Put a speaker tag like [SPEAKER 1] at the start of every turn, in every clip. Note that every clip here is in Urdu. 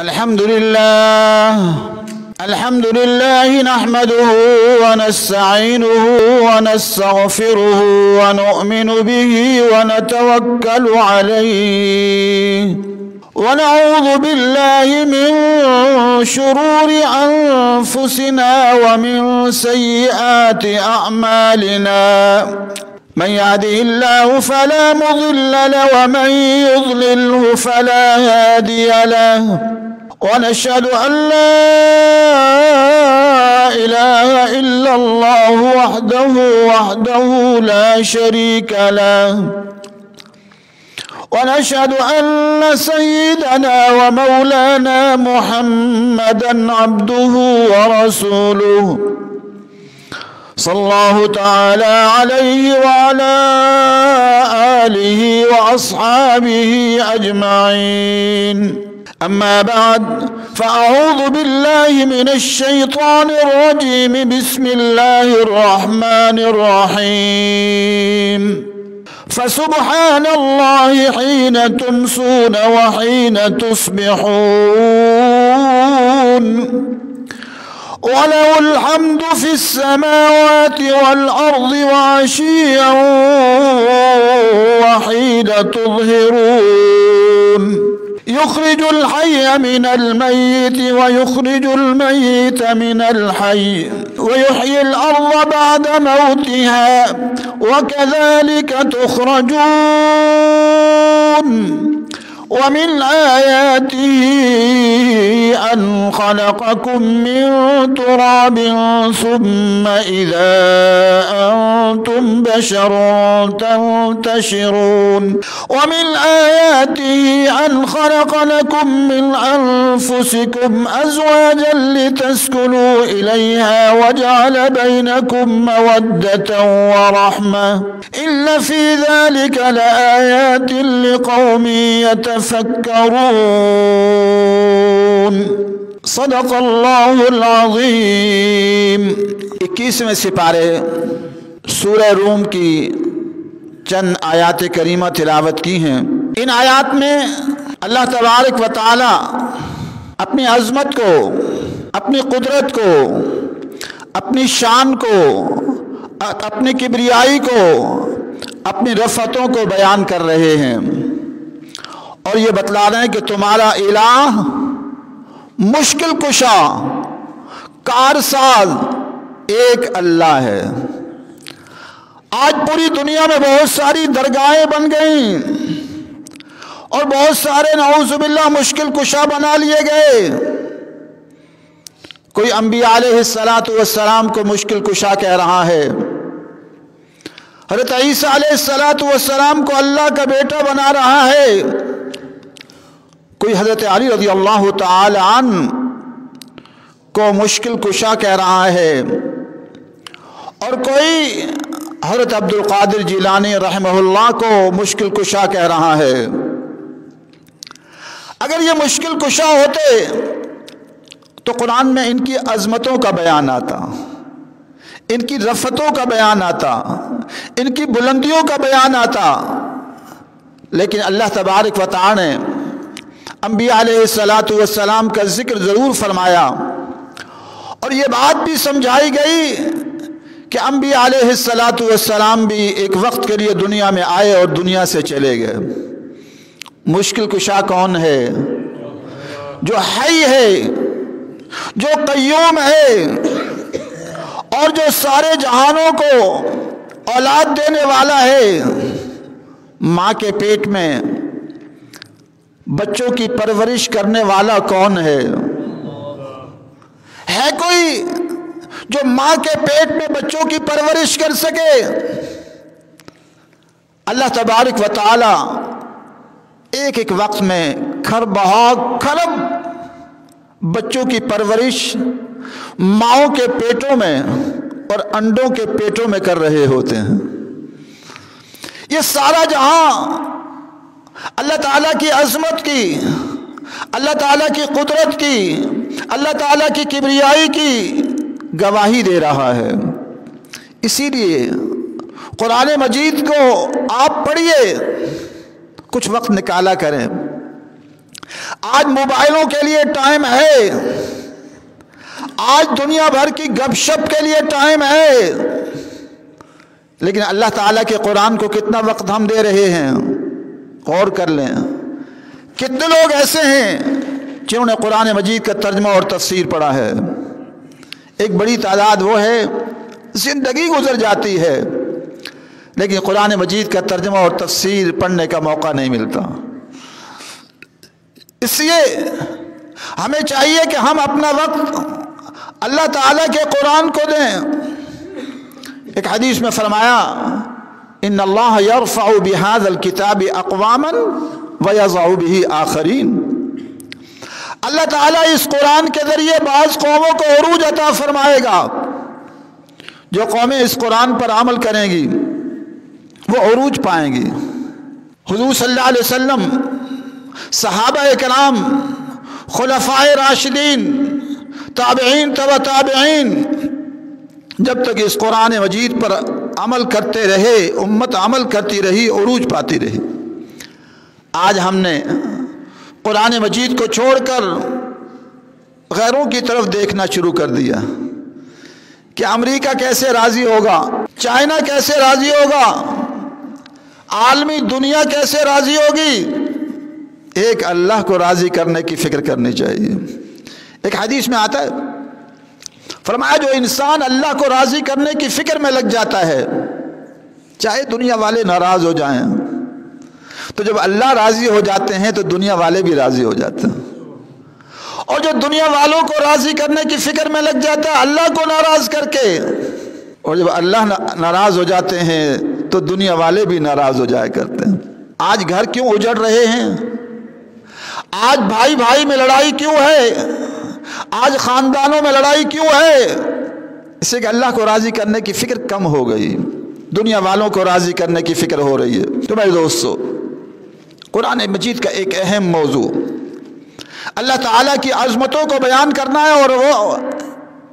[SPEAKER 1] الحمد لله نحمده ونستعينه ونستغفره ونؤمن به ونتوكل عليه ونعوذ بالله من شرور أنفسنا ومن سيئات أعمالنا من يهده الله فلا مضل له ومن يضلله فلا هادي له ونشهد أن لا إله إلا الله وحده لا شريك له ونشهد أن سيدنا ومولانا محمدا عبده ورسوله صلى الله تعالى عليه وعلى آله وأصحابه أجمعين أما بعد فأعوذ بالله من الشيطان الرجيم بسم الله الرحمن الرحيم فسبحان الله حين تمسون وحين تصبحون وله الحمد في السماوات والأرض وعشيا وحين تظهرون يخرج الحي من الميت ويخرج الميت من الحي ويحيي الأرض بعد موتها وكذلك تخرجون ومن آياته أن خلقكم من تراب ثم إذا أنتم بشر تنتشرون ومن آياته أن خلق لكم من أنفسكم أزواجا لتسكنوا إليها وجعل بينكم مودة ورحمة إن في ذلك لآيات لقوم يتفكرون صدق اللہ العظیم۔ 21ویں سپارے سورہ روم کی چند آیات کریمہ تلاوت کی ہیں۔ ان آیات میں اللہ تبارک و تعالی اپنی عظمت کو، اپنی قدرت کو، اپنی شان کو، اپنی کبریائی کو، اپنی رفتوں کو بیان کر رہے ہیں اور یہ بتلا رہے ہیں کہ تمہارا الہ مشکل کشا کارساز ایک اللہ ہے۔ آج پوری دنیا میں بہت ساری درگاہیں بن گئیں اور بہت سارے نعوذ باللہ مشکل کشا بنا لیے گئے۔ کوئی انبیاء علیہ السلام کو مشکل کشا کہہ رہا ہے، حضرت عیسیٰ علیہ السلام کو اللہ کا بیٹا بنا رہا ہے، کوئی حضرت علی رضی اللہ تعالی عنہ کو مشکل کشا کہہ رہا ہے، اور کوئی حضرت عبد القادر جیلانی رحمہ اللہ کو مشکل کشا کہہ رہا ہے۔ اگر یہ مشکل کشا ہوتے تو قرآن میں ان کی عظمتوں کا بیان آتا، ان کی رفتوں کا بیان آتا، ان کی بلندیوں کا بیان آتا، لیکن اللہ تبارک و تعالی نے انبیاء علیہ السلام کا ذکر ضرور فرمایا اور یہ بات بھی سمجھائی گئی کہ انبیاء علیہ السلام بھی ایک وقت کے لیے دنیا میں آئے اور دنیا سے چلے گئے۔ مشکل کشا کون ہے؟ جو حی ہے، جو قیوم ہے اور جو سارے جہانوں کو اولاد دینے والا ہے۔ ماں کے پیٹ میں بچوں کی پرورش کرنے والا کون ہے؟ ہے کوئی جو ماں کے پیٹ میں بچوں کی پرورش کر سکے؟ اللہ تبارک و تعالی ایک ایک وقت میں کھرب بچوں کی پرورش ماؤں کے پیٹوں میں اور انڈوں کے پیٹوں میں کر رہے ہوتے ہیں۔ یہ سارا جہاں اللہ تعالیٰ کی عظمت کی، اللہ تعالیٰ کی قدرت کی، اللہ تعالیٰ کی کبریائی کی گواہی دے رہا ہے۔ اسی لیے قرآن مجید کو آپ پڑھیے، کچھ وقت نکالا کریں، آج موبائلوں کے لیے ٹائم ہے، آج دنیا بھر کی گپ شپ کے لیے ٹائم ہے، لیکن اللہ تعالیٰ کے قرآن کو کتنا وقت ہم دے رہے ہیں؟ غور کر لیں، کتنے لوگ ایسے ہیں جنہوں نے قرآن مجید کا ترجمہ اور تفسیر پڑھا ہے؟ ایک بڑی تعداد وہ ہے، زندگی گزر جاتی ہے لیکن قرآن مجید کا ترجمہ اور تفسیر پڑھنے کا موقع نہیں ملتا۔ اس لیے ہمیں چاہیے کہ ہم اپنا وقت اللہ تعالیٰ کے قرآن کو دیں۔ ایک حدیث میں فرمایا ان اللہ یرفع بہذا الکتاب اقواما ویضع بہ آخرین، اللہ تعالیٰ اس قرآن کے ذریعے بعض قوموں کو عروج عطا فرمائے گا۔ جو قومیں اس قرآن پر عمل کریں گی وہ عروج پائیں گی۔ حضور صلی اللہ علیہ وسلم، صحابہ کرام، خلفائے راشدین، تابعین تبع تابعین، جب تک اس قرآن مجید پر عمل کرتے رہے، امت عمل کرتی رہی، عروج پاتی رہی۔ آج ہم نے قرآن مجید کو چھوڑ کر غیروں کی طرف دیکھنا شروع کر دیا کہ امریکہ کیسے راضی ہوگا، چائنا کیسے راضی ہوگا، عالمی دنیا کیسے راضی ہوگی۔ ایک اللہ کو راضی کرنے کی فکر کرنی چاہیے۔ ایک حدیث میں آتا ہے، فرمایا جو انسان اللہ کو راضی کرنے کی فکر میں لگ جاتا ہے، چاہے دنیا والے ناراض ہو جائیں، تو جب اللہ راضی ہو جاتے ہیں تو دنیا والے بھی راضی ہو جاتے ہیں، اور جو دنیا والوں کو راضی کرنے کی فکر میں لگ جاتا ہے اللہ کو ناراض کر کے، اور جب اللہ ناراض ہو جاتے ہیں تو دنیا والے بھی ناراض ہو جایا کرتے ہیں۔ آج گھر کیوں اجڑ رہے ہیں؟ آج بھائی بھائی میں لڑائی کیوں ہے؟ آج خاندانوں میں لڑائی کیوں ہے؟ اس سے کہ اللہ کو راضی کرنے کی فکر کم ہو گئی، دنیا والوں کو راضی کرنے کی فکر ہو رہی ہے۔ تو میرے دوستو، قرآن مجید کا ایک اہم موضوع اللہ تعالیٰ کی عظمتوں کو بیان کرنا ہے، اور وہ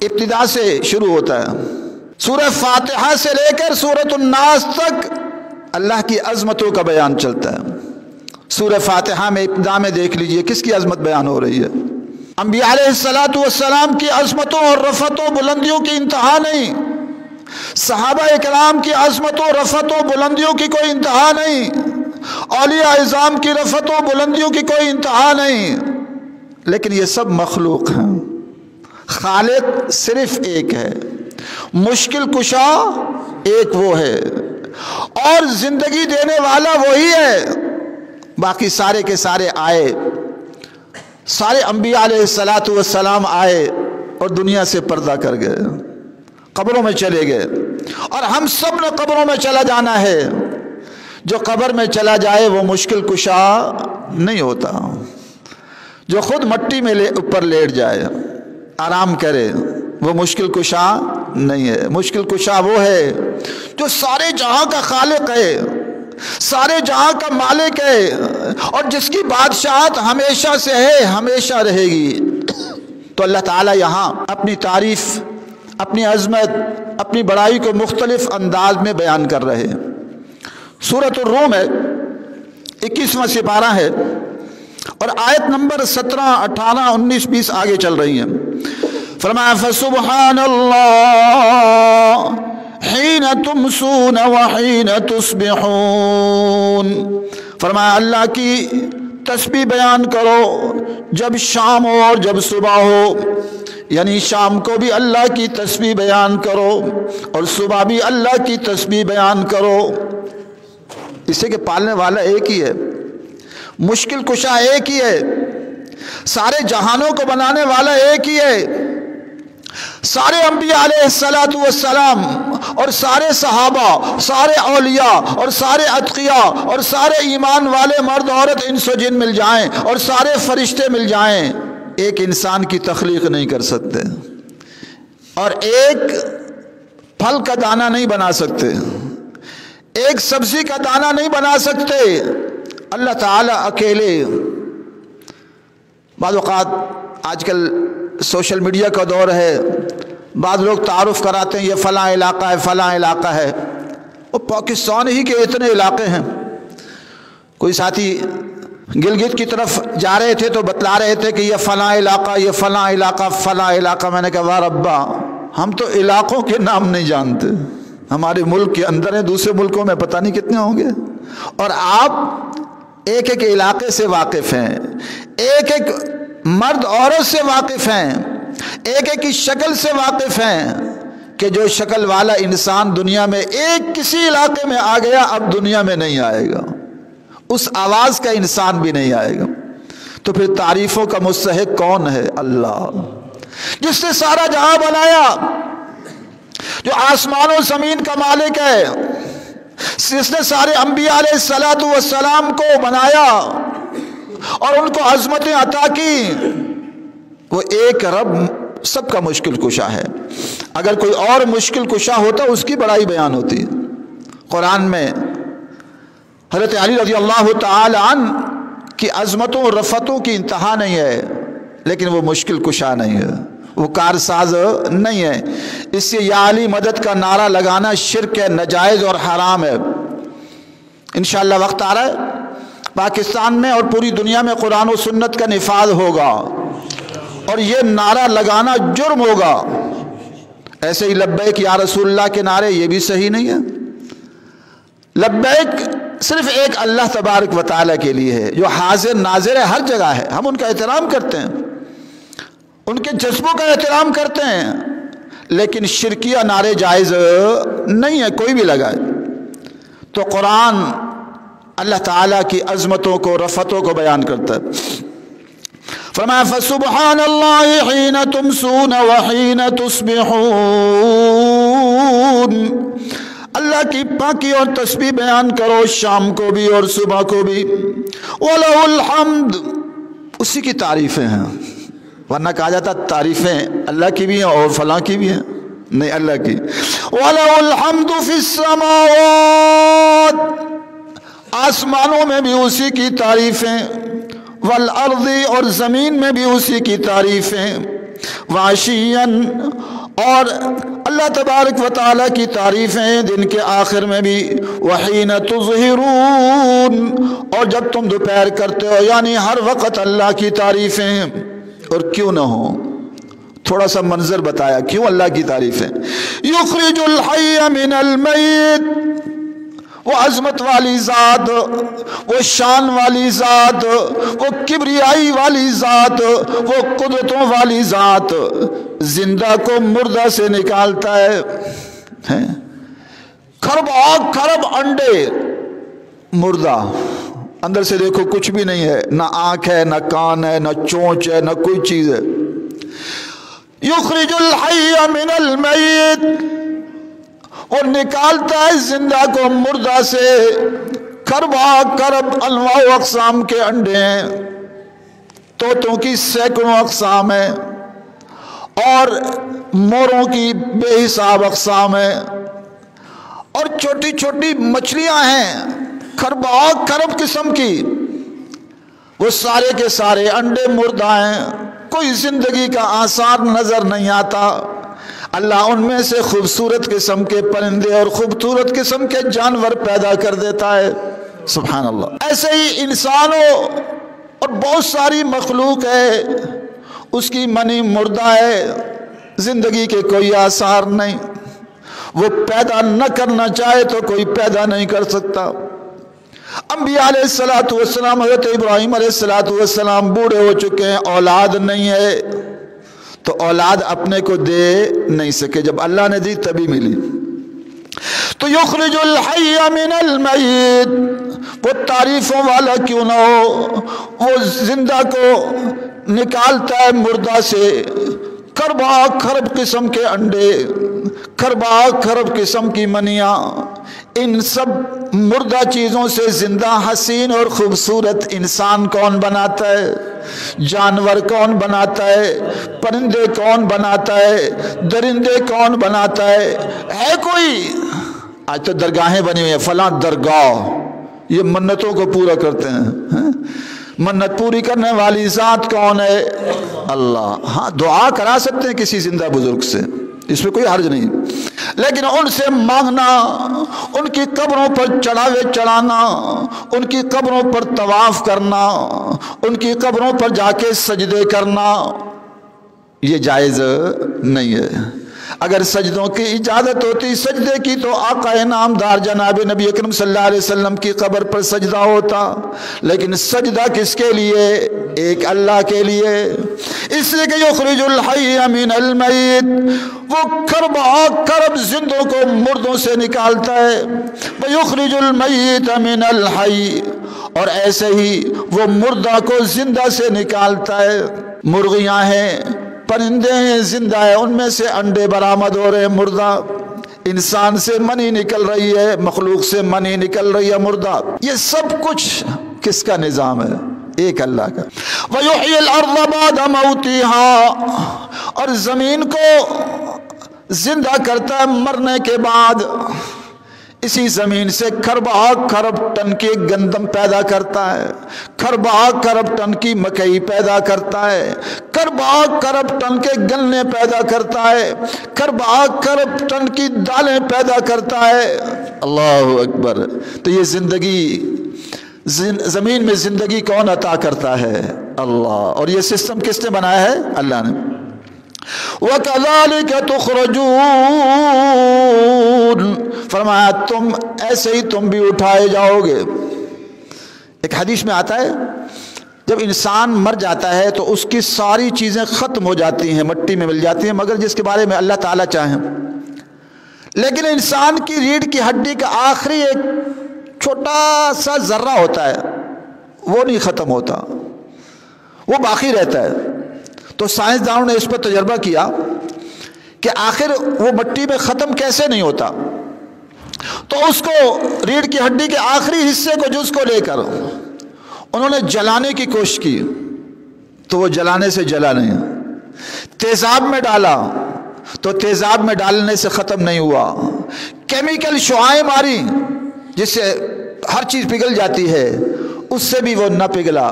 [SPEAKER 1] ابتدا سے شروع ہوتا ہے۔ سورہ فاتحہ سے لے کر سورۃ الناس تک اللہ کی عظمتوں کا بیان چلتا ہے۔ سورہ فاتحہ میں ابتدا میں دیکھ لیجئے کس کی عظمت بیان ہو رہی ہے؟ انبیاء علیہ السلام کی عظمتوں اور رفعتوں بلندیوں کی انتہا نہیں، صحابہ کرام کی عظمتوں رفعتوں بلندیوں کی کوئی انتہا نہیں، اولیاء اعظام کی رفعتوں بلندیوں کی کوئی انتہا نہیں، لیکن یہ سب مخلوق ہیں۔ خالق صرف ایک ہے، مشکل کشا ایک وہ ہے، اور زندگی دینے والا وہی ہے۔ باقی سارے کے سارے آئے، سارے انبیاء علیہ السلام آئے اور دنیا سے پردہ کر گئے، قبروں میں چلے گئے، اور ہم سب نے قبروں میں چلا جانا ہے۔ جو قبر میں چلا جائے وہ مشکل کشا نہیں ہوتا، جو خود مٹی میں اوپر لیٹ جائے آرام کرے وہ مشکل کشا نہیں ہے۔ مشکل کشا وہ ہے جو سارے جہاں کا خالق ہے، سارے جہاں کا مالک ہے، اور جس کی بادشاہت ہمیشہ سے ہے، ہمیشہ رہے گی۔ تو اللہ تعالیٰ یہاں اپنی تعریف، اپنی عظمت، اپنی بڑائی کو مختلف انداز میں بیان کر رہے ہیں۔ سورۃ الروم ہے، 21واں سپارہ ہے، اور آیت نمبر 17، 18، 19، 20 آگے چل رہی ہیں۔ فرمایا فسبحان اللہ حین تمسون وحین تصبحون، فرمایا اللہ کی تسبیح بیان کرو جب شام ہو اور جب صبح ہو، یعنی شام کو بھی اللہ کی تسبیح بیان کرو اور صبح بھی اللہ کی تسبیح بیان کرو۔ اسے کہ پالنے والا ایک ہی ہے، مشکل کشا ایک ہی ہے، سارے جہانوں کو بنانے والا ایک ہی ہے۔ سارے انبیاء علیہ السلام اور سارے صحابہ، سارے اولیاء اور سارے اتقیاء اور سارے ایمان والے مرد عورت انس و جن مل جائیں اور سارے فرشتے مل جائیں، ایک انسان کی تخلیق نہیں کر سکتے، اور ایک پھل کا دانہ نہیں بنا سکتے، ایک سبزی کا دانہ نہیں بنا سکتے۔ اللہ تعالیٰ اکیلے۔ بعض اوقات آج کل سوشل میڈیا کا دور ہے، بعض لوگ تعارف کراتے ہیں یہ فلاں علاقہ ہے، فلاں علاقہ ہے، وہ پاکستان ہی کے اتنے علاقے ہیں۔ کوئی ساتھی گلگت کی طرف جا رہے تھے تو بتلا رہے تھے کہ یہ فلاں علاقہ، یہ فلاں علاقہ، فلاں علاقہ. میں نے کہا واہ ربا، ہم تو علاقوں کے نام نہیں جانتے. ہمارے ملک کے اندر ہیں، دوسرے ملکوں میں پتہ نہیں کتنے ہوں گے، اور آپ ایک ایک علاقے سے واقف ہیں، ایک ایک مرد عورت سے واقف ہیں، ایک ایک کی شکل سے واقف ہیں کہ جو شکل والا انسان دنیا میں ایک کسی علاقے میں آ گیا اب دنیا میں نہیں آئے گا، اس آواز کا انسان بھی نہیں آئے گا. تو پھر تعریفوں کا مستحق کون ہے؟ اللہ، جس نے سارا جہاں بنایا، جو آسمان و زمین کا مالک ہے، جس نے سارے انبیاء علیہ الصلوۃ والسلام کو بنایا اور ان کو عظمتیں عطا کی. وہ ایک رب سب کا مشکل کشا ہے. اگر کوئی اور مشکل کشا ہوتا اس کی بڑائی بیان ہوتی. قرآن میں حضرت علی رضی اللہ تعالی عنہ کی عظمتوں اور رفتوں کی انتہا نہیں ہے، لیکن وہ مشکل کشا نہیں ہے، وہ کارساز نہیں ہے. اس سے یا علی مدد کا نعرہ لگانا شرک ہے، ناجائز اور حرام ہے. انشاءاللہ وقت آ رہا ہے پاکستان میں اور پوری دنیا میں قرآن و سنت کا نفاذ ہوگا اور یہ نعرہ لگانا جرم ہوگا. ایسے ہی لبیک یا رسول اللہ کے نعرے، یہ بھی صحیح نہیں ہے. لبیک صرف ایک اللہ تبارک و تعالیٰ کے لیے ہے جو حاضر ناظر ہے، ہر جگہ ہے. ہم ان کا احترام کرتے ہیں، ان کے جذبوں کا احترام کرتے ہیں، لیکن شرکیہ نعرے جائز نہیں ہے کوئی بھی لگائے. تو قرآن اللہ تعالیٰ کی عظمتوں کو، رفتوں کو بیان کرتا ہے. فرمایا فسبحان اللہ حین تمسون وحین تصبحون. اللہ کی پاکی اور تسبیح بیان کرو شام کو بھی اور صبح کو بھی. وَلَهُ الْحَمْدُ، اسی کی تعریفیں ہیں. ورنہ کہا جاتا تعریفیں اللہ کی بھی ہیں اور فلاں کی بھی ہیں، نہیں، اللہ کی. وَلَهُ الْحَمْدُ فِي السَّمَاوَاتِ، آسمانوں میں بھی اسی کی تعریفیں، والارض، اور زمین میں بھی اسی کی تعریفیں، وعشیاً، اور اللہ تبارک و تعالیٰ کی تعریفیں دن کے آخر میں بھی، وحین تظہرون، اور جب تم دوپہر کرتے ہو، یعنی ہر وقت اللہ کی تعریفیں. اور کیوں نہ ہو، تھوڑا سا منظر بتایا کیوں اللہ کی تعریفیں. یخرج الحی من المیت، وہ عظمت والی ذات، وہ شان والی ذات، وہ کبریائی والی ذات، وہ قدرتوں والی ذات زندہ کو مردہ سے نکالتا ہے. کھرب انڈے مردہ، اندر سے دیکھو کچھ بھی نہیں ہے، نہ آنکھ ہے، نہ کان ہے، نہ چونچ ہے، نہ کوئی چیز ہے. یخرج الحی من المیت، وہ نکالتا ہے زندہ کو مردہ سے. کرب انواع و اقسام کے انڈے ہیں، طوطوں کی سینکڑوں اقسام ہیں، اور موروں کی بے حساب اقسام ہیں، اور چھوٹی چھوٹی مچھلیاں ہیں کھرب قسم کی. وہ سارے کے سارے انڈے مردہ ہیں، کوئی زندگی کا آثار نظر نہیں آتا. اللہ ان میں سے خوبصورت قسم کے پرندے اور خوبصورت قسم کے جانور پیدا کر دیتا ہے. سبحان اللہ. ایسے ہی انسانوں اور بہت ساری مخلوق ہے، اس کی منی مردہ ہے، زندگی کے کوئی آثار نہیں. وہ پیدا نہ کرنا چاہے تو کوئی پیدا نہیں کر سکتا. انبیاء علیہ الصلوۃ والسلام، حضرت ابراہیم علیہ الصلوۃ والسلام بوڑھے ہو چکے ہیں، اولاد نہیں ہے، تو اولاد اپنے کو دے نہیں سکے، جب اللہ نے دی تبھی ملی. تو یخرج الحی من المیت، وہ تعریفوں والا کیوں نہ ہو، وہ زندہ کو نکالتا ہے مردہ سے. کھرب قسم کے انڈے، کھرب قسم کی منیاں، ان سب مردہ چیزوں سے زندہ حسین اور خوبصورت انسان کون بناتا ہے؟ جانور کون بناتا ہے؟ پرندے کون بناتا ہے؟ درندے کون بناتا ہے؟ ہے کوئی؟ آج تو درگاہیں بنی ہوئی ہیں، فلاں درگاہ، یہ منتوں کو پورا کرتے ہیں. منت پوری کرنے والی ذات کون ہے؟ اللہ. ہاں دعا کرا سکتے ہیں کسی زندہ بزرگ سے، اس میں کوئی حرج نہیں، لیکن ان سے مانگنا، ان کی قبروں پر چڑھاوے چڑھانا، ان کی قبروں پر طواف کرنا، ان کی قبروں پر جا کے سجدے کرنا، یہ جائز نہیں ہے۔ اگر سجدوں کی اجازت ہوتی سجدے کی تو آقا انعامدار جناب نبی اکرم صلی اللہ علیہ وسلم کی قبر پر سجدہ ہوتا، لیکن سجدہ کس کے لیے؟ ایک اللہ کے لیے، اس لیے کہ یخرج الحی من المیت، وہ کرب کرب زندوں کو مردوں سے نکالتا ہے، ویخرج المیت من الحی، اور ایسے ہی وہ مردہ کو زندہ سے نکالتا ہے۔ مرغیاں ہیں، پرندے ہیں، زندہ ہے، ان میں سے انڈے برآمد ہو رہے ہیں، مردہ، انسان سے منی نکل رہی ہے، مخلوق سے منی نکل رہی ہے، مردہ، یہ سب کچھ کس کا نظام ہے؟ ایک اللہ کا۔ وَيُحْيِي الْأَرْضَ بَعْدَ مَوْتِهَا، اور زمین کو زندہ کرتا ہے مرنے کے بعد، اسی زمین سے کھربا کھرب ٹن کی گندم پیدا کرتا ہے، کھربا کھرب ٹن کی مکئی پیدا کرتا ہے، کھربا کھرب ٹن کے گنے پیدا کرتا ہے، کھربا کھرب ٹن کی دالیں پیدا کرتا ہے۔ اللہ اکبر۔ تو یہ زندگی، زمین میں زندگی کون عطا کرتا ہے؟ اللہ۔ اور یہ سسٹم کس نے بنایا ہے؟ اللہ نے۔ وَكَذَلِكَ تُخْرَجُونَ، فرمایا تم ایسے ہی تم بھی اٹھائے جاؤ گے۔ ایک حدیث میں آتا ہے جب انسان مر جاتا ہے تو اس کی ساری چیزیں ختم ہو جاتی ہیں، مٹی میں مل جاتی ہیں، مگر جس کے بارے میں اللہ تعالیٰ چاہیں۔ لیکن انسان کی ریڑھ کی ہڈی کا آخری ایک چھوٹا سا ذرہ ہوتا ہے، وہ نہیں ختم ہوتا، وہ باقی رہتا ہے۔ تو سائنسدانوں نے اس پر تجربہ کیا کہ آخر وہ مٹی میں ختم کیسے نہیں ہوتا، تو اس کو ریڑھ کی ہڈی کے آخری حصے کو، جز کو لے کر انہوں نے جلانے کی کوشش کی، تو وہ جلانے سے جلا نہیں۔ تیزاب میں ڈالا تو تیزاب میں ڈالنے سے ختم نہیں ہوا، کیمیکل شعاعیں ماری جس سے ہر چیز پگھل جاتی ہے، اس سے بھی وہ نہ پگھلا۔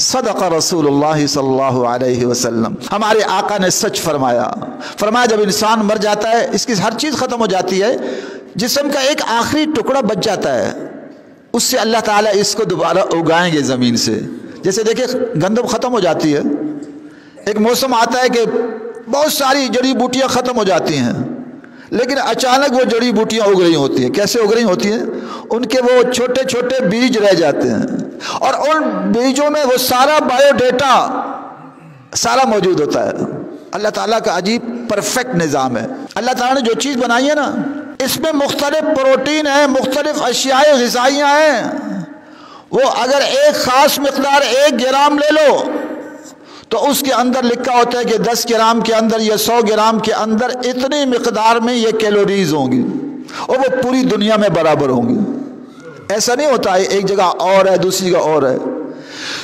[SPEAKER 1] صدق رسول اللہ صلی اللہ علیہ وسلم، ہمارے آقا نے سچ فرمایا۔ فرمایا جب انسان مر جاتا ہے اس کی ہر چیز ختم ہو جاتی ہے، جسم کا ایک آخری ٹکڑا بچ جاتا ہے، اس سے اللہ تعالیٰ اس کو دوبارہ اگائیں گے زمین سے۔ جیسے دیکھیں گندم ختم ہو جاتی ہے، ایک موسم آتا ہے کہ بہت ساری جڑی بوٹیاں ختم ہو جاتی ہیں، لیکن اچانک وہ جڑی بوٹیاں اگ رہی ہوتی ہیں۔ کیسے اگ رہی ہوتی ہیں؟ ان کے وہ چھوٹے چھوٹے بیج رہ جاتے ہیں، اور ان بیجوں میں وہ سارا بایو ڈیٹا سارا موجود ہوتا ہے۔ اللہ تعالیٰ کا عجیب پرفیکٹ نظام ہے۔ اللہ تعالیٰ نے جو چیز بنائی ہے نا، اس میں مختلف پروٹین ہیں، مختلف اشیاء غذائیاں ہیں، وہ اگر ایک خاص مقدار 1 گرام لے لو تو اس کے اندر لکھا ہوتا ہے کہ 10 گرام کے اندر یا 100 گرام کے اندر اتنی مقدار میں یہ کیلوریز ہوں گی، اور وہ پوری دنیا میں برابر ہوں گی۔ ایسا نہیں ہوتا ہے ایک جگہ اور ہے دوسری جگہ اور ہے۔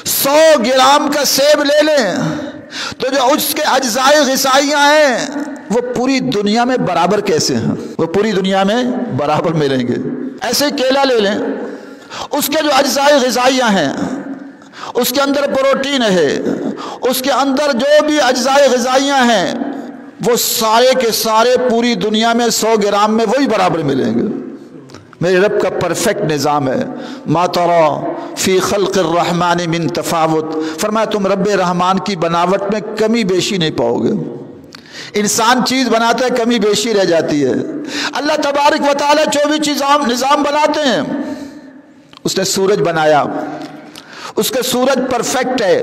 [SPEAKER 1] 100 گرام کا سیب لے لیں تو جو اس کے اجزاء غذائیاں ہیں وہ پوری دنیا میں برابر کیسے ہیں؟ وہ پوری دنیا میں برابر ملیں گے۔ ایسے ہی کیلا لے لیں، اس کے جو اجزاء غذائیاں ہیں، اس کے اندر پروٹین ہے، اس کے اندر جو بھی اجزاء غذائیاں ہیں، وہ سارے کے سارے پوری دنیا میں 100 گرام میں وہی برابر ملیں گے۔ میرے رب کا پرفیکٹ نظام ہے۔ ما ترى فی خلق الرحمن من تفاوت، فرمایا تم رب رحمان کی بناوٹ میں کمی بیشی نہیں پاؤ گے۔ انسان چیز بناتا ہے کمی بیشی رہ جاتی ہے، اللہ تبارک و تعالیٰ جو بھی چیز نظام بناتے ہیں، اس نے سورج بنایا، اس کا سورج پرفیکٹ ہے،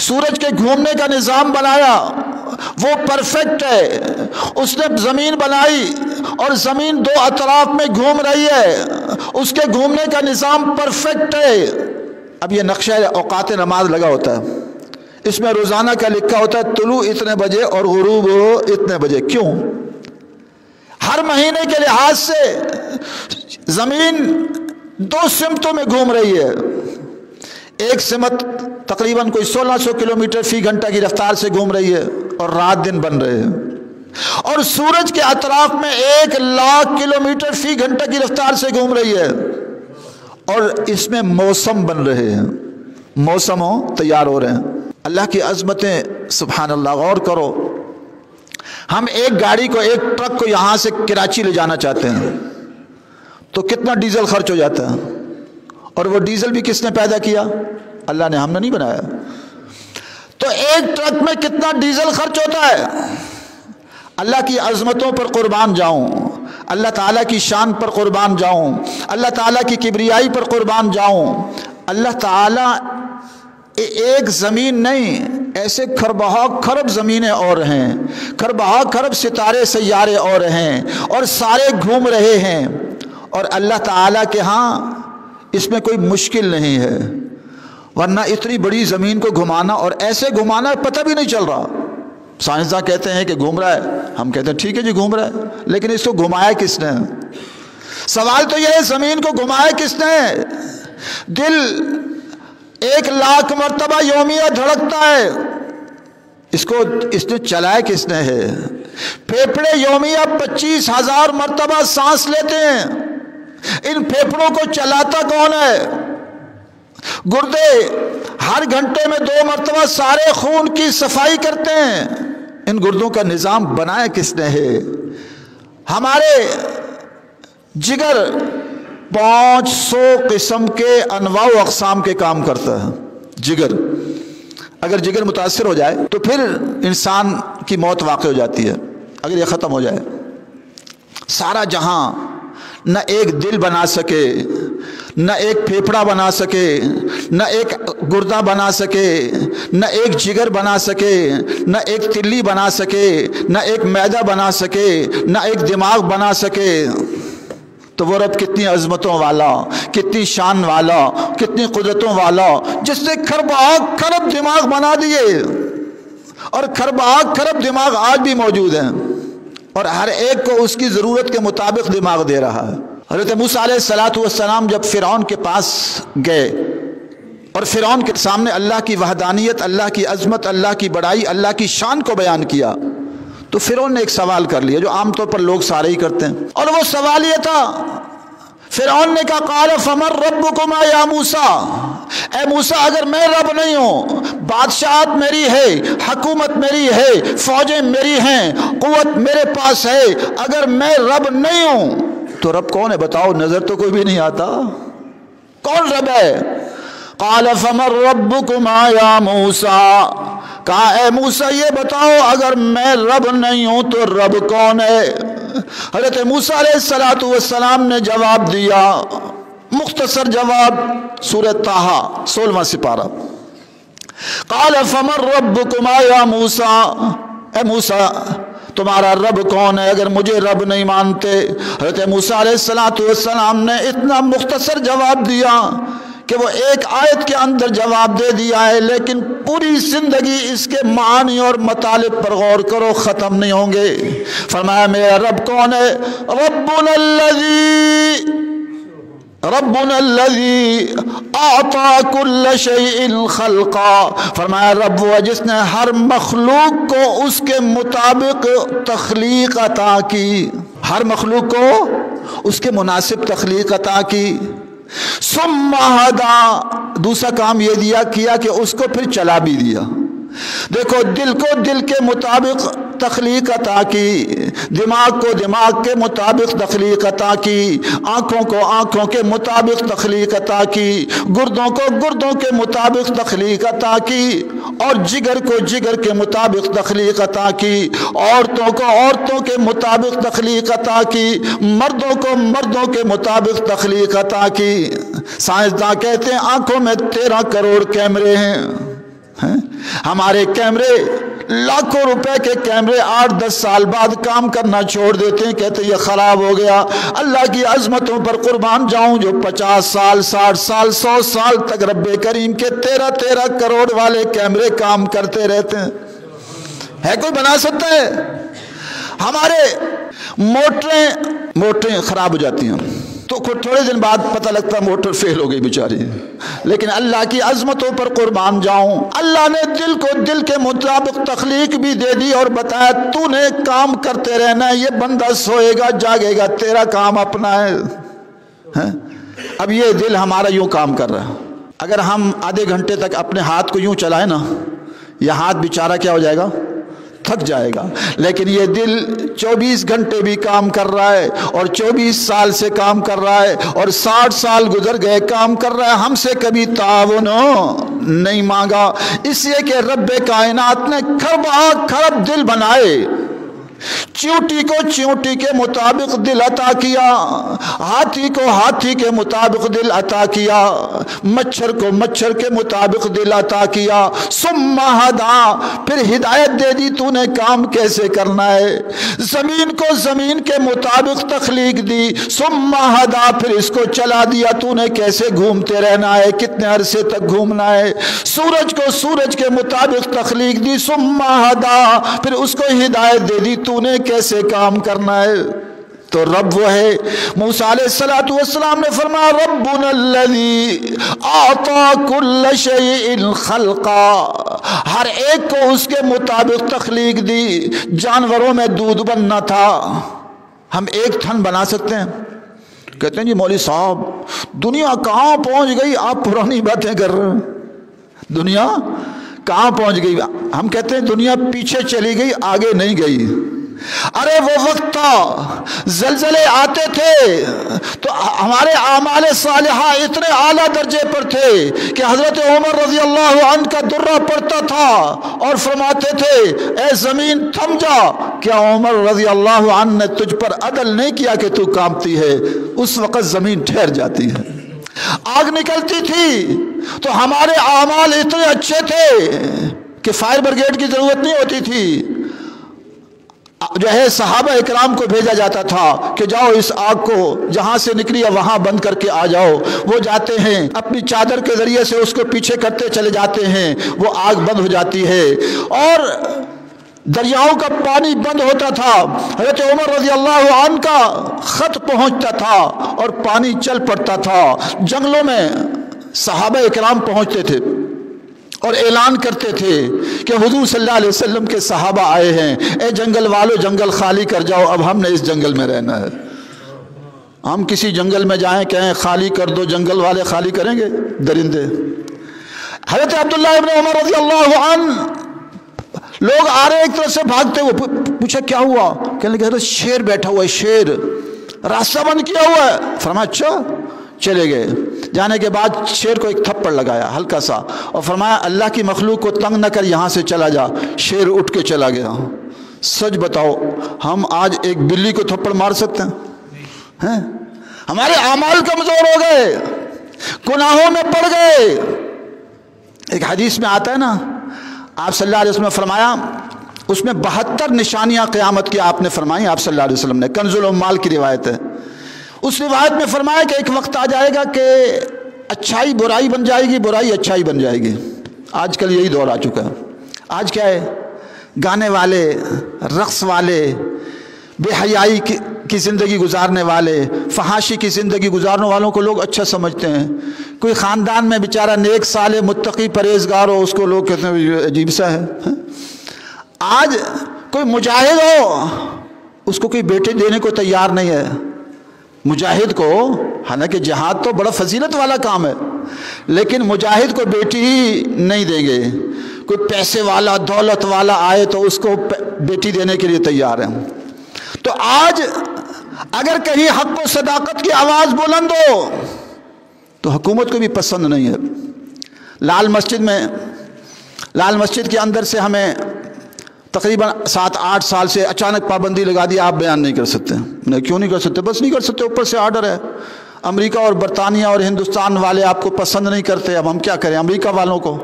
[SPEAKER 1] سورج کے گھومنے کا نظام بنایا وہ پرفیکٹ ہے، اس نے زمین بنائی اور زمین 2 اطراف میں گھوم رہی ہے، اس کے گھومنے کا نظام پرفیکٹ ہے۔ اب یہ نقشہ اوقات نماز لگا ہوتا ہے، اس میں روزانہ کا لکھا ہوتا ہے طلوع اتنے بجے اور غروب اتنے بجے۔ کیوں؟ ہر مہینے کے لحاظ سے زمین 2 سمتوں میں گھوم رہی ہے، ایک سمت تقریباً کوئی 1600 کلومیٹر فی گھنٹہ کی رفتار سے گھوم رہی ہے اور رات دن بن رہے ہیں، اور سورج کے اطراف میں 1,00,000 کلومیٹر فی گھنٹہ کی رفتار سے گھوم رہی ہے، اور اس میں موسم بن رہے ہیں، موسموں تیار ہو رہے ہیں۔ اللہ کی عظمتیں سبحان اللہ، غور کرو۔ ہم ایک گاڑی کو، ایک ٹرک کو یہاں سے کراچی لے جانا چاہتے ہیں تو کتنا ڈیزل خرچ ہو جاتا ہے، اور وہ ڈیزل بھی کس نے پیدا کیا؟ اللہ نے، ہم نے نہیں بنایا۔ تو ایک ٹرک میں کتنا ڈیزل خرچ ہوتا ہے؟ اللہ کی عظمتوں پر قربان جاؤں، اللہ تعالیٰ کی شان پر قربان جاؤں، اللہ تعالیٰ کی کبریائی پر قربان جاؤں۔ اللہ تعالیٰ ایک زمین نہیں، ایسے کھربہا کھرب زمینیں اور ہیں، کھربہا کھرب ستارے سیارے اور ہیں، اور سارے گھوم رہے ہیں، اور اللہ تعالیٰ کے ہاں اس میں کوئی مشکل نہیں ہے۔ ورنہ اتنی بڑی زمین کو گھمانا، اور ایسے گھمانا پتہ بھی نہیں چل رہا۔ سائنسداں کہتے ہیں کہ گھوم رہا ہے، ہم کہتے ہیں ٹھیک ہے جی گھوم رہا ہے، لیکن اس کو گھمایا کس نے؟ سوال تو یہ ہے، زمین کو گھمایا کس نے؟ دل 1,00,000 مرتبہ یومیہ دھڑکتا ہے، اس نے چلایا کس نے ہے؟ پھیپھڑے یومیہ 25,000 مرتبہ سانس لیتے ہیں، ان پھیپھڑوں کو چلاتا کون ہے؟ گردے ہر گھنٹے میں 2 مرتبہ سارے خون کی صفائی کرتے ہیں، ان گردوں کا نظام بنایا کس نے ہے؟ ہمارے جگر 500 قسم کے انواع و اقسام کے کام کرتا ہے۔ جگر، اگر جگر متاثر ہو جائے تو پھر انسان کی موت واقع ہو جاتی ہے۔ اگر یہ ختم ہو جائے، سارا جہاں نہ ایک دل بنا سکے، نہ ایک پھیپھڑا بنا سکے، نہ ایک گردہ بنا سکے، نہ ایک جگر بنا سکے، نہ ایک تلی بنا سکے، نہ ایک معدہ بنا سکے، نہ ایک دماغ بنا سکے، تو وہ رب کتنی عظمتوں والا، کتنی شان والا، کتنی قدرتوں والا، جس نے کھرب کھرب دماغ بنا دیے، اور کھرب کھرب دماغ آج بھی موجود ہیں، اور ہر ایک کو اس کی ضرورت کے مطابق دماغ دے رہا ہے۔ حضرت موسیٰ علیہ السلام جب فرعون کے پاس گئے اور فرعون کے سامنے اللہ کی وحدانیت، اللہ کی عظمت، اللہ کی بڑائی، اللہ کی شان کو بیان کیا، تو فرعون نے ایک سوال کر لیا جو عام طور پر لوگ سارے ہی کرتے ہیں، اور وہ سوال یہ تھا، فرعون نے کہا قال فمن ربکما یا موسیٰ، اے موسیٰ اگر میں رب نہیں ہوں، بادشاہت میری ہے، حکومت میری ہے، فوجیں میری ہیں، قوت میرے پاس ہے، اگر میں رب نہیں ہوں تو رب کون ہے بتاؤ؟ نظر تو کوئی بھی نہیں آتا، کون رب ہے؟ قال فمن ربکما یا موسیٰ، کہا اے موسیٰ یہ بتاؤ اگر میں رب نہیں ہوں تو رب کون ہے؟ حضرت موسیٰ علیہ السلام نے جواب دیا، مختصر جواب، سورہ طٰہٰ 16واں سپارہ، قال فمن ربکما یا موسیٰ، اے موسیٰ تمہارا رب کون ہے اگر مجھے رب نہیں مانتے؟ حضرت موسیٰ علیہ السلام نے اتنا مختصر جواب دیا کہ وہ ایک آیت کے اندر جواب دے دیا ہے، لیکن پوری زندگی اس کے معانی اور مطالب پر غور کرو، ختم نہیں ہوں گے۔ فرمایا میرا رب کون ہے؟ ربنا الذی اعطا کل شیء خلقا، فرمایا رب وہ جس نے ہر مخلوق کو اس کے مطابق تخلیق عطا کی، ہر مخلوق کو اس کے مناسب تخلیق عطا کی۔ ثم ہدا، دوسرا کام یہ کیا کہ اس کو پھر چلا بھی دیا۔ دیکھو دل کو دل کے مطابق تخلیق عطا کی، دماغ کو دماغ کے مطابق تخلیق عطا کی، آنکھوں کو آنکھوں کے مطابق تخلیق عطا کی، گردوں کو گردوں کے مطابق تخلیق عطا کی، اور جگر کو جگر کے مطابق تخلیق عطا کی، عورتوں کو عورتوں کے مطابق تخلیق عطا کی، مردوں کو مردوں کے مطابق تخلیق عطا کی۔ سائنسداں کہتے ہیں آنکھوں میں 13 کروڑ کیمرے ہیں، ہمارے کیمرے لاکھوں روپے کے کیمرے 8-10 سال بعد کام کرنا چھوڑ دیتے ہیں، کہتے ہیں یہ خراب ہو گیا۔ اللہ کی عظمتوں پر قربان جاؤں جو 50 سال 60 سال 100 سال تک رب کریم کے 13 کروڑ والے کیمرے کام کرتے رہتے ہیں، ہے کوئی بنا سکتا ہے؟ ہمارے موٹریں خراب ہو جاتی ہیں تو تھوڑے دن بعد پتہ لگتا موٹر فیل ہو گئی بیچاری، لیکن اللہ کی عظمتوں پر قربان جاؤں، اللہ نے دل کو دل کے مطابق تخلیق بھی دے دی اور بتایا تو نے کام کرتے رہنا ہے، یہ بندہ سوئے گا جاگے گا، تیرا کام اپنا ہے۔ اب یہ دل ہمارا یوں کام کر رہا ہے، اگر ہم آدھے گھنٹے تک اپنے ہاتھ کو یوں چلائیں نا، یہ ہاتھ بیچارہ کیا ہو جائے گا؟ تھک جائے گا، لیکن یہ دل 24 گھنٹے بھی کام کر رہا ہے اور 24 سال سے کام کر رہا ہے اور 60 سال گزر گئے کام کر رہا ہے، ہم سے کبھی تعاون نہیں مانگا، اس لیے کہ رب کائنات نے کھرب دل بنائے، چیونٹی کو چیونٹی کے مطابق دل عطا کیا، ہاتھی کو ہاتھی کے مطابق دل عطا کیا، مچھر کو مچھر کے مطابق دل عطا کیا، ثم ہدا، پھر ہدایت دے دی تو نے کام کیسے کرنا ہے، زمین کو زمین کے مطابق تخلیق دی، ثم ہدا، پھر اس کو چلا دیا تو نے کیسے گھومتے رہنا ہے، کتنے عرصے تک گھومنا ہے، سورج کو سورج کے مطابق تخلیق دی، ثم ہدا، پھر اس کو ہدایت دے دی تو نے کیسے کام کرنا ہے۔ تو رب وہ ہے، موسیٰ علیہ السلام نے فرمایا ربنا الذی اعطی کل شیء خلقا، ہر ایک کو اس کے مطابق تخلیق دی، جانوروں میں دودھ بننا تھا، ہم ایک تھن بنا سکتے ہیں؟ کہتے ہیں جی مولوی صاحب دنیا کہاں پہنچ گئی، آپ پرانی باتیں کر رہے ہیں، دنیا کہاں پہنچ گئی؟ ہم کہتے ہیں دنیا پیچھے چلی گئی، آگے نہیں گئی۔ ارے وہ وقت تھا زلزلے آتے تھے تو ہمارے اعمال صالحہ اتنے اعلیٰ درجے پر تھے کہ حضرت عمر رضی اللہ عنہ کا درہ پڑتا تھا اور فرماتے تھے اے زمین تھم جا، کیا عمر رضی اللہ عنہ نے تجھ پر عدل نہیں کیا کہ تو کانپتی ہے؟ اس وقت زمین ٹھہر جاتی ہے، آگ نکلتی تھی تو ہمارے اعمال اتنے اچھے تھے کہ فائر بریگیڈ کی ضرورت نہیں ہوتی تھی، جو ہے صحابہ اکرام کو بھیجا جاتا تھا کہ جاؤ اس آگ کو جہاں سے نکلی ہے وہاں بند کر کے آ جاؤ، وہ جاتے ہیں اپنی چادر کے ذریعے سے اس کو پیچھے کرتے چلے جاتے ہیں، وہ آگ بند ہو جاتی ہے، اور دریاؤں کا پانی بند ہوتا تھا، حضرت عمر رضی اللہ عنہ کا خط پہنچتا تھا اور پانی چل پڑتا تھا، جنگلوں میں صحابہ اکرام پہنچتے تھے اور اعلان کرتے تھے کہ حضور صلی اللہ علیہ وسلم کے صحابہ آئے ہیں، اے جنگل والو جنگل خالی کر جاؤ، اب ہم نے اس جنگل میں رہنا ہے۔ ہم کسی جنگل میں جائیں کہیں خالی کر دو، جنگل والے خالی کریں گے؟ درندے۔ حضرت عبداللہ ابن عمر رضی اللہ عنہ لوگ آ رہے ایک طرف سے بھاگتے ہوئے، پوچھا کیا ہوا؟ کہنے لگے حضرت شیر بیٹھا ہوا ہے، شیر راستہ بند کیا ہوا ہے۔ فرمایا اچھا، چلے گئے، جانے کے بعد شیر کو ایک تھپڑ لگایا ہلکا سا اور فرمایا اللہ کی مخلوق کو تنگ نہ کر، یہاں سے چلا جا۔ شیر اٹھ کے چلا گیا۔ سچ بتاؤ ہم آج ایک بلی کو تھپڑ مار سکتے ہیں؟ ہمارے اعمال کمزور ہو گئے، گناہوں میں پڑ گئے۔ ایک حدیث میں آتا ہے نا، آپ صلی اللہ علیہ وسلم نے فرمایا، اس میں 72 نشانیاں قیامت کی آپ نے فرمائی، آپ صلی اللہ علیہ وسلم نے، کنز العمال کی روایت ہے۔ اس روایت میں فرمایا کہ ایک وقت آ جائے گا کہ اچھائی برائی بن جائے گی، برائی اچھائی بن جائے گی۔ آج کل یہی دور آ چکا ہے۔ آج کیا ہے؟ گانے والے، رقص والے، بے حیائی کی زندگی گزارنے والے، فحاشی کی زندگی گزارنے والوں کو لوگ اچھا سمجھتے ہیں۔ کوئی خاندان میں بیچارہ نیک صالح متقی پرہیزگار ہو، اس کو لوگ کہتے ہیں عجیب سا ہے۔ آج کوئی مجاہد ہو، اس کو کوئی بیٹے دینے کو تیار نہیں ہے۔ مجاہد کو، حالانکہ جہاد تو بڑا فضیلت والا کام ہے، لیکن مجاہد کو بیٹی ہی نہیں دیں گے۔ کوئی پیسے والا دولت والا آئے تو اس کو بیٹی دینے کے لیے تیار ہے۔ تو آج اگر کہیں حق و صداقت کی آواز بلند ہو تو حکومت کو بھی پسند نہیں ہے۔ لال مسجد کے اندر سے ہمیں تقریباً 7-8 سال سے اچانک پابندی لگا دی، آپ بیان نہیں کر سکتے۔ کیوں نہیں کر سکتے؟ بس نہیں کر سکتے، اوپر سے آرڈر ہے۔ امریکہ اور برطانیہ اور ہندوستان والے آپ کو پسند نہیں کرتے، اب ہم کیا کریں امریکہ والوں کو؟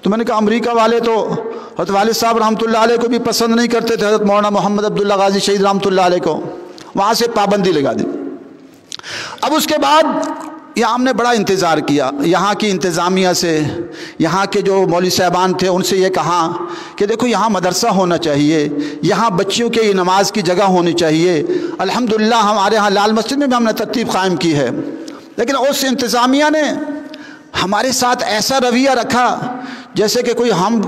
[SPEAKER 1] تو میں نے کہا امریکہ والے تو حضرت والد صاحب رحمۃ اللہ علیہ کو بھی پسند نہیں کرتے تھے، حضرت مولانا محمد عبداللہ غازی شہید رحمۃ اللہ علیہ کو، وہاں سے پابندی لگا دی۔ اب اس کے بعد یہاں ہم نے بڑا انتظار کیا، یہاں کی انتظامیہ سے، یہاں کے جو مولوی صاحبان تھے ان سے یہ کہا کہ دیکھو یہاں مدرسہ ہونا چاہیے، یہاں بچیوں کے نماز کی جگہ ہونی چاہیے۔ الحمدللہ ہمارے ہاں لال مسجد میں بھی ہم نے ترتیب قائم کی ہے، لیکن اس انتظامیہ نے ہمارے ساتھ ایسا رویہ رکھا جیسے کہ کوئی ہم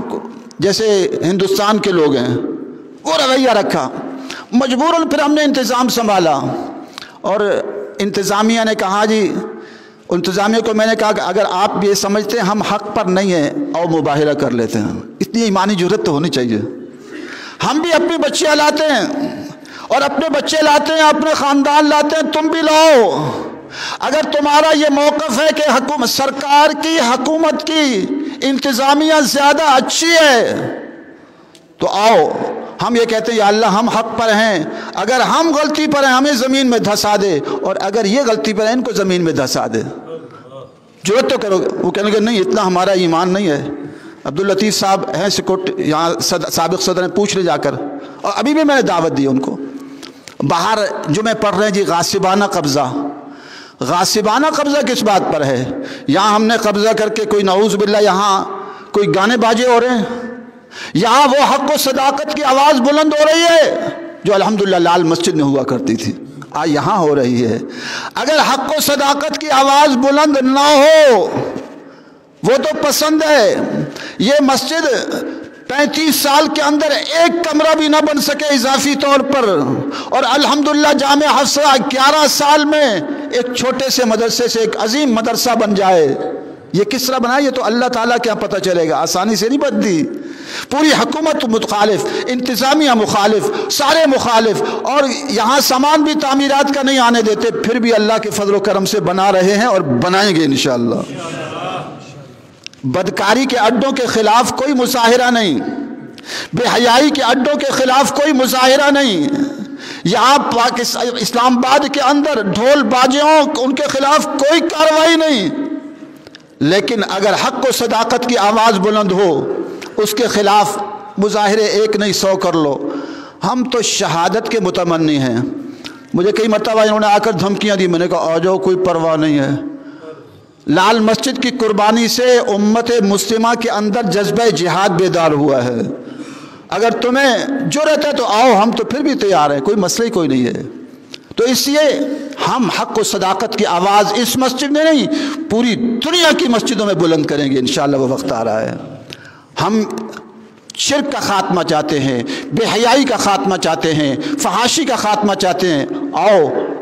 [SPEAKER 1] جیسے ہندوستان کے لوگ ہیں، وہ رویہ رکھا۔ مجبوراً پھر ہم نے انتظام سنبھالا اور انتظامیہ نے کہا جی، انتظامیہ کو میں نے کہا کہ اگر آپ یہ سمجھتے ہیں ہم حق پر نہیں ہیں اور مباہرہ کر لیتے ہیں۔ اتنی ایمانی جرات تو ہونی چاہیے۔ ہم بھی اپنی بچیاں لاتے ہیں اور اپنے بچے لاتے ہیں، اپنے خاندان لاتے ہیں، تم بھی لاؤ۔ اگر تمہارا یہ موقف ہے کہ حکومت، سرکار کی، حکومت کی انتظامیہ زیادہ اچھی ہے تو آؤ، ہم یہ کہتے ہیں یا اللہ ہم حق پر ہیں، اگر ہم غلطی پر ہیں ہمیں زمین میں دھسا دے، اور اگر یہ غلطی پر ہیں ان کو زمین میں دھسا دے۔ جرأت تو کرو۔ وہ کہنے کہ نہیں اتنا ہمارا ایمان نہیں ہے۔ عبداللطیف صاحب ہیں سکوٹ، یہاں سابق صدر ہیں، پوچھ لے جا کر، اور ابھی بھی میں نے دعوت دی ان کو۔ باہر جمعے پڑھ رہے ہیں جی غاصبانہ قبضہ۔ غاصبانہ قبضہ کس بات پر ہے؟ یہاں ہم نے قبضہ کر کے کوئی نعوذ باللہ یہاں کوئی گانے باجے ہو رہے ہیں؟ یہاں وہ حق و صداقت کی آواز بلند ہو رہی ہے جو الحمدللہ لال مسجد میں ہوا کرتی تھی، آج یہاں ہو رہی ہے۔ اگر حق و صداقت کی آواز بلند نہ ہو، وہ تو پسند ہے، یہ مسجد 35 سال کے اندر ایک کمرہ بھی نہ بن سکے اضافی طور پر، اور الحمدللہ جامع حفصہ 11 سال میں ایک چھوٹے سے مدرسے سے ایک عظیم مدرسہ بن جائے، یہ کس طرح بنا؟ یہ تو اللہ تعالیٰ کیا پتہ چلے گا، آسانی سے نہیں بنتی۔ پوری حکومت مخالف، انتظامیہ مخالف، سارے مخالف، اور یہاں سامان بھی تعمیرات کا نہیں آنے دیتے، پھر بھی اللہ کے فضل و کرم سے بنا رہے ہیں اور بنائیں گے انشاءاللہ۔ بدکاری کے اڈوں کے خلاف کوئی مظاہرہ نہیں، بے حیائی کے اڈوں کے خلاف کوئی مظاہرہ نہیں، یہاں اسلام آباد کے اندر ڈھول باجوں ان کے خلاف کوئی کارروائی نہیں، لیکن اگر حق و صداقت کی آواز بلند ہو اس کے خلاف مظاہرے ایک نہیں 100 کر لو۔ ہم تو شہادت کے متمنی ہیں، مجھے کئی مرتبہ انہوں نے آ کر دھمکیاں دی، میں نے کہا آ جاؤ کوئی پرواہ نہیں ہے۔ لال مسجد کی قربانی سے امت مسلمہ کے اندر جذبہ جہاد بیدار ہوا ہے، اگر تمہیں جرأت ہے تو آؤ، ہم تو پھر بھی تیار ہیں، کوئی مسئلہ ہی کوئی نہیں ہے۔ تو اس لیے ہم حق و صداقت کی آواز اس مسجد میں نہیں پوری دنیا کی مسجدوں میں بلند کریں گے انشاءاللہ، وہ وقت آ رہا ہے۔ ہم شرک کا خاتمہ چاہتے ہیں، بے حیائی کا خاتمہ چاہتے ہیں، فحاشی کا خاتمہ چاہتے ہیں۔ آؤ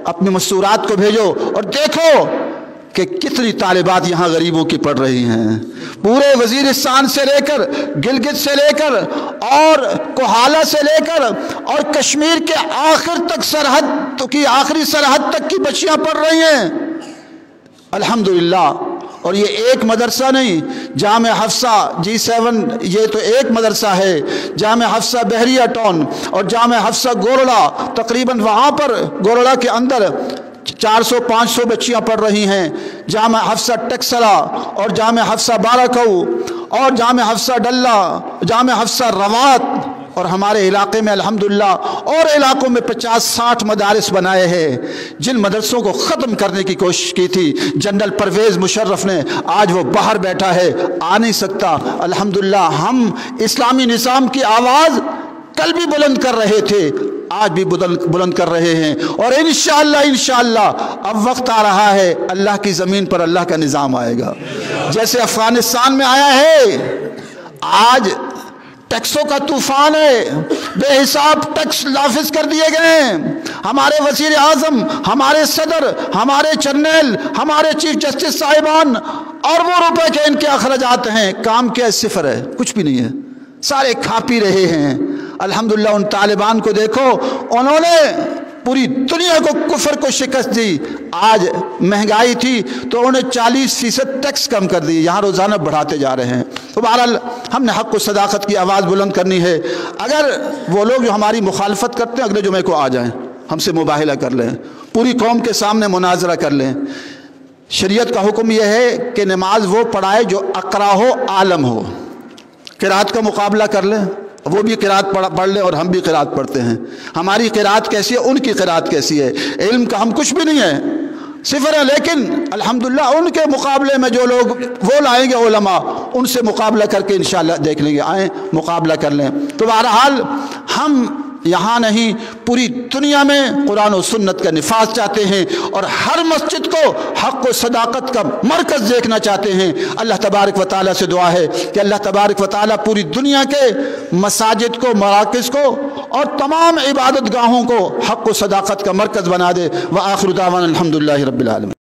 [SPEAKER 1] اپنے مستورات کو بھیجو اور دیکھو کہ کتنی طالبات یہاں غریبوں کی پڑھ رہی ہیں، پورے وزیرستان سے لے کر، گلگت سے لے کر، اور کوہالہ سے لے کر، اور کشمیر کے آخر تک سرحد کی آخری سرحد تک کی بچیاں پڑھ رہی ہیں الحمدللہ۔ اور یہ ایک مدرسہ نہیں، جامع حفصہ G7 یہ تو ایک مدرسہ ہے، جامع حفصہ بحریہ ٹاؤن اور جامع حفصہ گورڑا، تقریباً وہاں پر گورڑا کے اندر 400-500 بچیاں پڑھ رہی ہیں، جامع حفصہ ٹکسلا اور جامع حفصہ بارکو اور جامع حفصہ ڈلہ، جامع حفصہ روات، اور ہمارے علاقے میں الحمدللہ اور علاقوں میں 50-60 مدارس بنائے ہیں۔ جن مدرسوں کو ختم کرنے کی کوشش کی تھی جنرل پرویز مشرف نے، آج وہ باہر بیٹھا ہے، آ نہیں سکتا۔ الحمدللہ ہم اسلامی نظام کی آواز کل بھی بلند کر رہے تھے، آج بھی بلند کر رہے ہیں، اور انشاءاللہ اب وقت آ رہا ہے اللہ کی زمین پر اللہ کا نظام آئے گا، جیسے افغانستان میں آیا ہے۔ آج ٹیکسوں کا طوفان ہے، بے حساب ٹیکس نافذ کر دیے گئے ہیں، ہمارے وزیر اعظم، ہمارے صدر، ہمارے جرنیل، ہمارے چیف جسٹس صاحبان، اور وہ روپے کے ان کے اخراجات ہیں، کام کیا صفر ہے، کچھ بھی نہیں ہے، سارے کھا پی رہے ہیں۔ الحمدللہ ان طالبان کو دیکھو، انہوں نے پوری دنیا کو کفر کو شکست دی۔ آج مہنگائی تھی تو انہوں نے 40% ٹیکس کم کر دی، یہاں روزانہ بڑھاتے جا رہے ہیں۔ تو بہرحال ہم نے حق و صداقت کی آواز بلند کرنی ہے۔ اگر وہ لوگ جو ہماری مخالفت کرتے ہیں اگلے جمعے کو آ جائیں، ہم سے مباہلہ کر لیں، پوری قوم کے سامنے مناظرہ کر لیں۔ شریعت کا حکم یہ ہے کہ نماز وہ پڑھائے جو اقرا ہو، عالم ہو، قرات کا مقابلہ کر لیں، وہ بھی قرات پڑھ لیں اور ہم بھی قرات پڑھتے ہیں۔ ہماری قرات کیسی ہے، ان کی قرات کیسی ہے، علم کا ہم کچھ بھی نہیں ہے، صفر ہے، لیکن الحمدللہ ان کے مقابلے میں جو لوگ وہ لائیں گے علماء، ان سے مقابلہ کر کے انشاءاللہ دیکھ لیں گے، آئیں مقابلہ کر لیں۔ تو بہرحال ہم یہاں نہیں پوری دنیا میں قرآن و سنت کا نفاذ چاہتے ہیں، اور ہر مسجد کو حق و صداقت کا مرکز دیکھنا چاہتے ہیں۔ اللہ تبارک و تعالیٰ سے دعا ہے کہ اللہ تبارک و تعالیٰ پوری دنیا کے مساجد کو، مراکز کو اور تمام عبادت گاہوں کو حق و صداقت کا مرکز بنا دے۔ وآخر دعوانا الحمدللہ رب العالمین۔